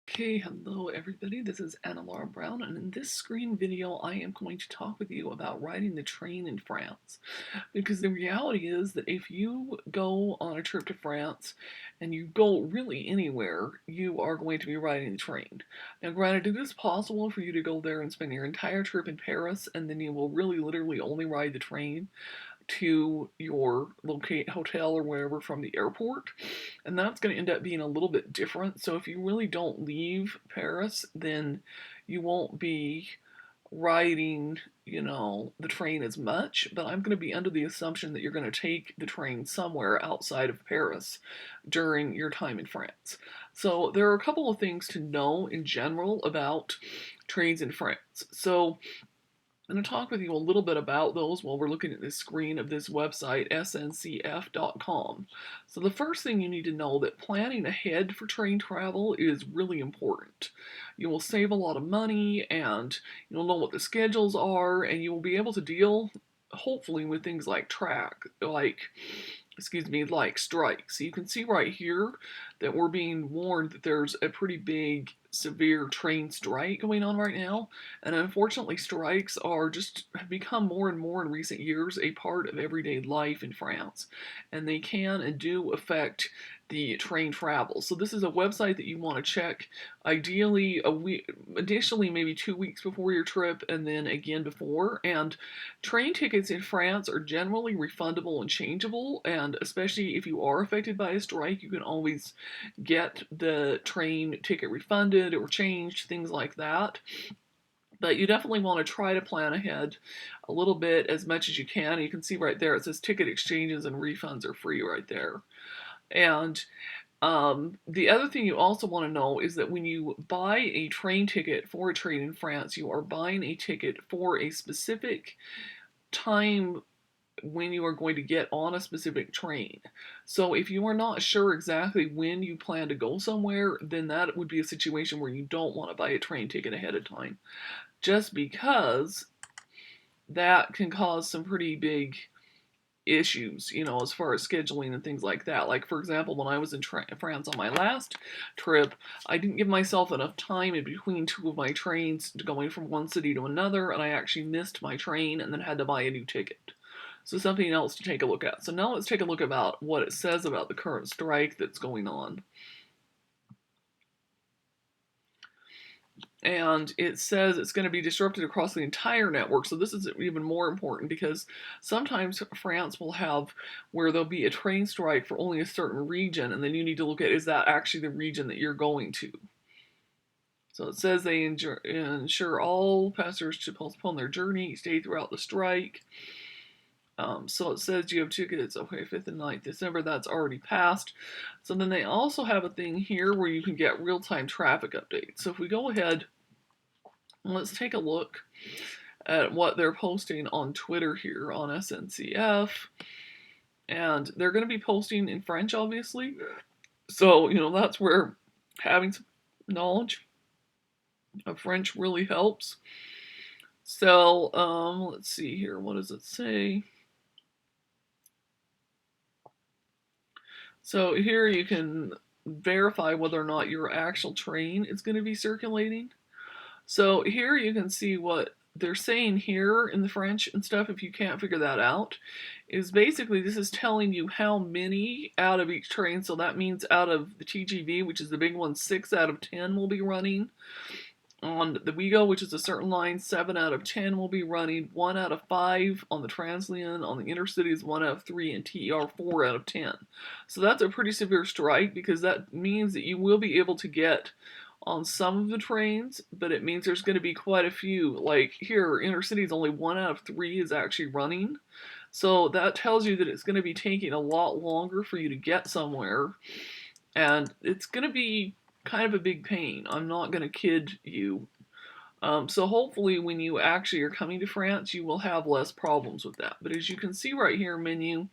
Okay, hello everybody, this is Anna Laura Brown, and in this screen video I am going to talk with you about riding the train in France. Because the reality is that if you go on a trip to France, and you go really anywhere, you are going to be riding the train. Now granted, it is possible for you to go there and spend your entire trip in Paris, and then you will really literally only ride the train to your hotel or wherever from the airport, and that's going to end up being a little bit different. So if you really don't leave Paris, then you won't be riding, the train as much, but I'm going to be under the assumption that you're going to take the train somewhere outside of Paris during your time in France. So there are a couple of things to know in general about trains in France. So I'm going to talk with you a little bit about those while we're looking at this screen of this website, sncf.com. So the first thing you need to know that planning ahead for train travel is really important. You will save a lot of money, and you'll know what the schedules are, and you will be able to deal, hopefully, with things like like strikes. You can see right here that we're being warned that there's a pretty big, severe train strike going on right now. And unfortunately, strikes have become more and more in recent years a part of everyday life in France. And they can and do affect the train travel. So this is a website that you want to check, ideally a week, additionally maybe 2 weeks before your trip, and then again before. And train tickets in France are generally refundable and changeable, and especially if you are affected by a strike, you can always get the train ticket refunded or changed, things like that. But you definitely want to try to plan ahead a little bit as much as you can. You can see right there it says ticket exchanges and refunds are free right there. And the other thing you also want to know is that when you buy a train ticket for a train in France, you are buying a ticket for a specific time when you are going to get on a specific train. So if you are not sure exactly when you plan to go somewhere, then that would be a situation where you don't want to buy a train ticket ahead of time, just because that can cause some pretty big issues, as far as scheduling and things like that. Like, for example, when I was in France on my last trip, I didn't give myself enough time in between two of my trains going from one city to another, and I actually missed my train and then had to buy a new ticket. So something else to take a look at. So now let's take a look about what it says about the current strike that's going on. And it says it's going to be disrupted across the entire network. So this is even more important because sometimes France will have where there'll be a train strike for only a certain region, and then you need to look at, is that actually the region that you're going to? So it says they ensure all passengers to postpone their journey each day throughout the strike. So it says you have tickets, okay, 5th and 9th December, that's already passed. So then they also have a thing here where you can get real-time traffic updates. So if we go ahead, let's take a look at what they're posting on Twitter here on SNCF. And they're going to be posting in French, obviously. So, that's where having some knowledge of French really helps. So, let's see here. What does it say? So here you can verify whether or not your actual train is going to be circulating. So here you can see what they're saying here in the French and stuff, if you can't figure that out, is basically this is telling you how many out of each train. So that means out of the TGV, which is the big one, 6 out of 10 will be running. On the Ouigo, which is a certain line, 7 out of 10 will be running, 1 out of 5 on the Translian, on the Intercities 1 out of 3, and TER 4 out of 10. So that's a pretty severe strike, because that means that you will be able to get on some of the trains, but it means there's going to be quite a few. Like here, Intercities, only 1 out of 3 is actually running. So that tells you that it's going to be taking a lot longer for you to get somewhere, and it's going to be kind of a big pain. I'm not going to kid you. So hopefully when you actually are coming to France, you will have less problems with that. But as you can see right here, menu,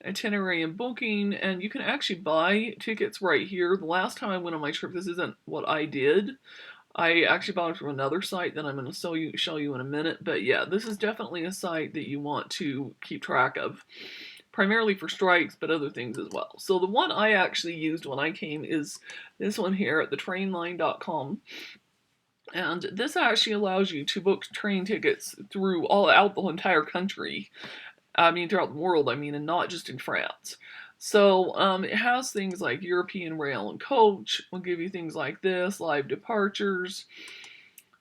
itinerary and booking, and you can actually buy tickets right here. The last time I went on my trip, this isn't what I did. I actually bought it from another site that I'm going to show you in a minute. But yeah, this is definitely a site that you want to keep track of. primarily for strikes, but other things as well. So the one I actually used when I came is this one here at thetrainline.com. And this actually allows you to book train tickets throughout the entire country. Throughout the world, and not just in France. So it has things like European Rail and Coach. Will give you things like this, live departures,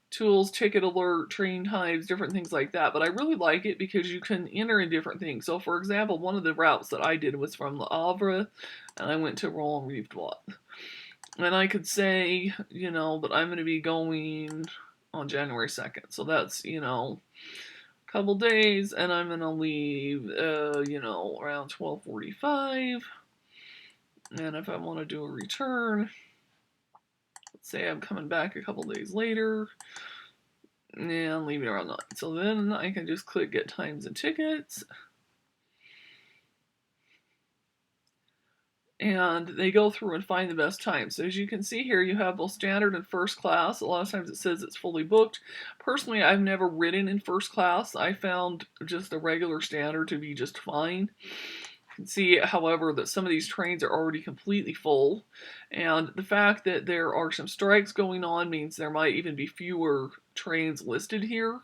tools, ticket alert, train times, different things like that. But I really like it because you can enter in different things. So for example, one of the routes that I did was from Le Havre, and I went to Rouen-Rive-Droit. And I could say, that I'm going to be going on January 2nd. So that's, couple days, and I'm gonna leave, around 12:45. And if I want to do a return, let's say I'm coming back a couple days later, and leave it around 9. So then I can just click Get Times and Tickets. And they go through and find the best time. So as you can see here, you have both standard and first class. A lot of times it says it's fully booked. Personally, I've never ridden in first class. I found just the regular standard to be just fine. You can see, however, that some of these trains are already completely full. And the fact that there are some strikes going on means there might even be fewer trains listed here.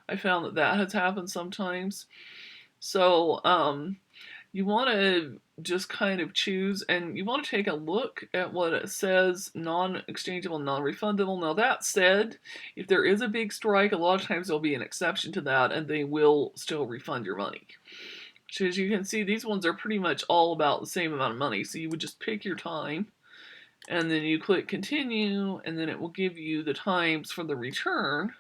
I found that has happened sometimes. So, you want to just kind of choose, and you want to take a look at what it says, non-exchangeable, non-refundable. Now that said, if there is a big strike, a lot of times there'll be an exception to that, and they will still refund your money. So as you can see, these ones are pretty much all about the same amount of money. So you would just pick your time, and then you click continue, and then it will give you the times for the return.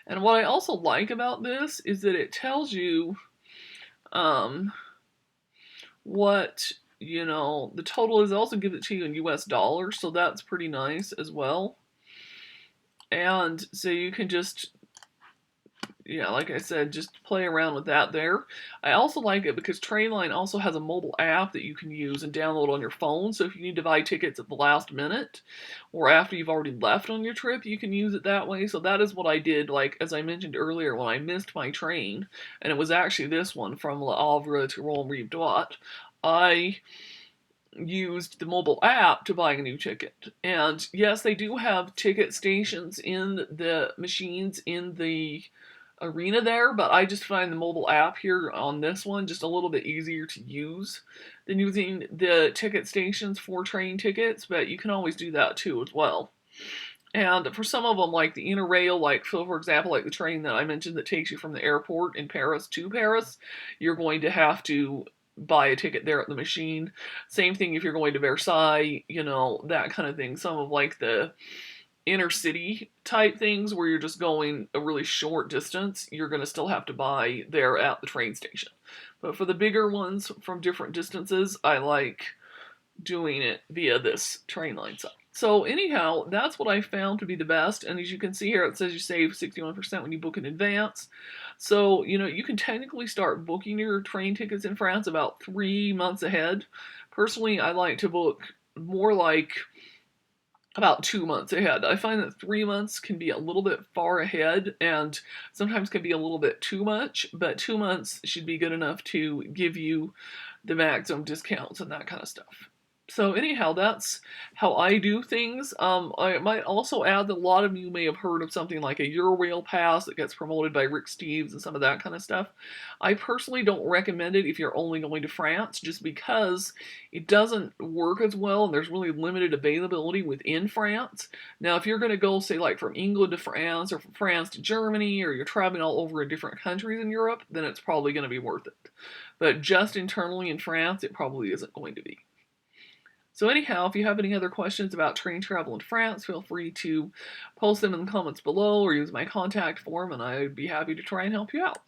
And what I also like about this is that it tells you what, the total is. Also gives it to you in US dollars, so that's pretty nice as well. And so you can just, like I said, just play around with that there. I also like it because Trainline also has a mobile app that you can use and download on your phone. So if you need to buy tickets at the last minute or after you've already left on your trip, you can use it that way. So that is what I did, like as I mentioned earlier, when I missed my train, and it was actually this one from Le Havre to Rouen-Rive-Droit. I used the mobile app to buy a new ticket. And yes, they do have ticket stations in the machines in the arena there, but I just find the mobile app here on this one just a little bit easier to use than using the ticket stations for train tickets, but you can always do that too as well. And for some of them, like the Interrail, like, so for example, like the train that I mentioned that takes you from the airport in Paris to Paris, you're going to have to buy a ticket there at the machine. Same thing if you're going to Versailles, that kind of thing. Some of like the inner city type things where you're just going a really short distance, you're going to still have to buy there at the train station. But for the bigger ones from different distances, I like doing it via this Trainline site. So anyhow, that's what I found to be the best. And as you can see here, it says you save 61% when you book in advance. So, you can technically start booking your train tickets in France about 3 months ahead. Personally, I like to book more like about 2 months ahead. I find that 3 months can be a little bit far ahead and sometimes can be a little bit too much, but 2 months should be good enough to give you the maximum discounts and that kind of stuff. So anyhow, that's how I do things. I might also add that a lot of you may have heard of something like a Eurail Pass that gets promoted by Rick Steves and some of that kind of stuff. I personally don't recommend it if you're only going to France, just because it doesn't work as well and there's really limited availability within France. Now, if you're going to go, say, like from England to France or from France to Germany, or you're traveling all over in different countries in Europe, then it's probably going to be worth it. But just internally in France, it probably isn't going to be. So anyhow, if you have any other questions about train travel in France, feel free to post them in the comments below or use my contact form, and I'd be happy to try and help you out.